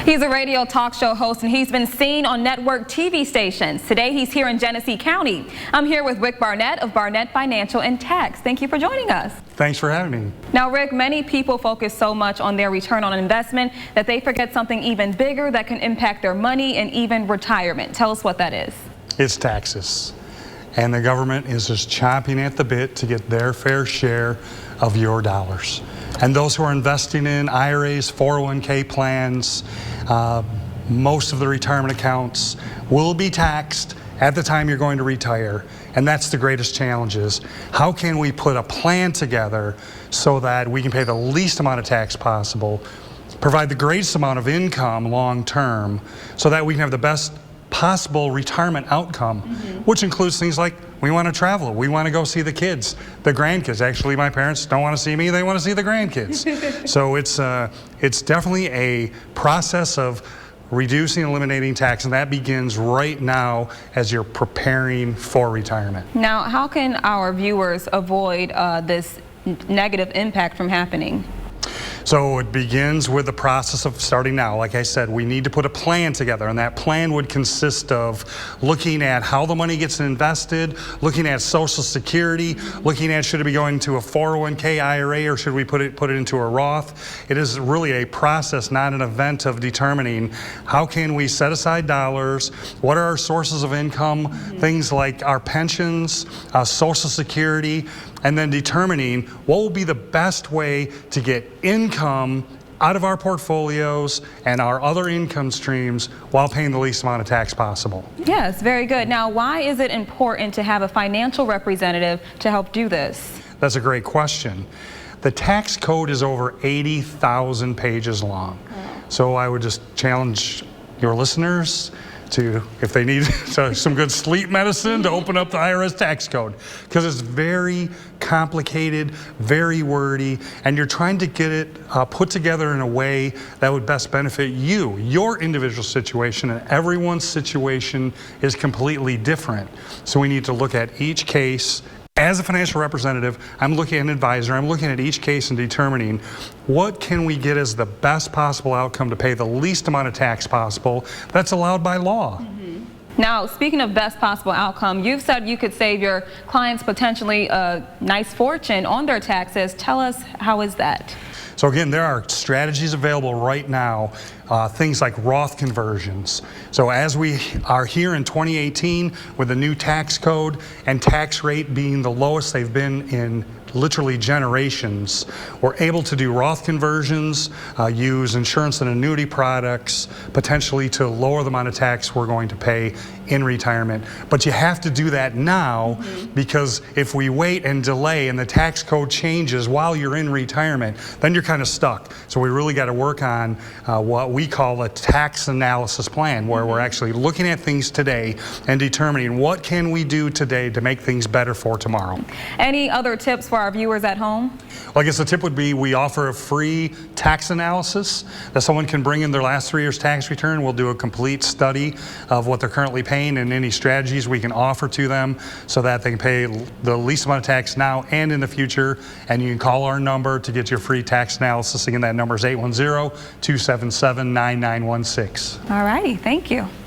He's a radio talk show host and he's been seen on network TV stations. Today he's here in Genesee County. I'm here with Rick Barnett of Barnett Financial and Tax. Thank you for joining us. Thanks for having me. Now, Rick, many people focus so much on their return on investment that they forget something even bigger that can impact their money and even retirement. Tell us what that is. It's taxes. And the government is just chomping at the bit to get their fair share of your dollars. And those who are investing in IRAs, 401k plans, most of the retirement accounts will be taxed at the time you're going to retire. And that's the greatest challenge is how can we put a plan together so that we can pay the least amount of tax possible, provide the greatest amount of income long term so that we can have the best possible retirement outcome, which includes things like we want to travel, we want to go see the kids, the grandkids. Actually, my parents don't want to see me, they want to see the grandkids. So it's definitely a process of reducing and eliminating tax, and that begins right now as you're preparing for retirement. Now, how can our viewers avoid this negative impact from happening? So it begins with the process of starting now. Like I said, we need to put a plan together, and that plan would consist of looking at how the money gets invested, looking at Social Security, looking at should it be going to a 401k IRA or should we put it into a Roth. It is really a process, not an event, of determining how can we set aside dollars, what are our sources of income, things like our pensions, Social Security, and then determining what will be the best way to get income out of our portfolios and our other income streams while paying the least amount of tax possible. Yes, very good. Now, why is it important to have a financial representative to help do this? That's a great question. The tax code is over 80,000 pages long. So I would just challenge your listeners to, if they need some good sleep medicine, to open up the IRS tax code, because it's very complicated, very wordy, and you're trying to get it put together in a way that would best benefit you, your individual situation, and everyone's situation is completely different. So we need to look at each case. As a financial representative, I'm looking at an advisor, I'm looking at each case and determining what can we get as the best possible outcome to pay the least amount of tax possible that's allowed by law. Now, speaking of best possible outcome, you've said you could save your clients potentially a nice fortune on their taxes. Tell us, how is that? So again, there are strategies available right now, things like Roth conversions. So as we are here in 2018 with the new tax code and tax rate being the lowest they've been in literally generations, we're able to do Roth conversions, use insurance and annuity products, potentially to lower the amount of tax we're going to pay in retirement. But you have to do that now, because if we wait and delay and the tax code changes while you're in retirement, then you're kind of stuck. So we really got to work on what we call a tax analysis plan, where we're actually looking at things today and determining what can we do today to make things better for tomorrow. Any other tips for our viewers at home? Well, I guess the tip would be we offer a free tax analysis that someone can bring in their last 3 years tax return. We'll do a complete study of what they're currently paying and any strategies we can offer to them so that they can pay the least amount of tax now and in the future. And you can call our number to get your free tax analysis. Again, that number is 810-277-9916. All righty, thank you.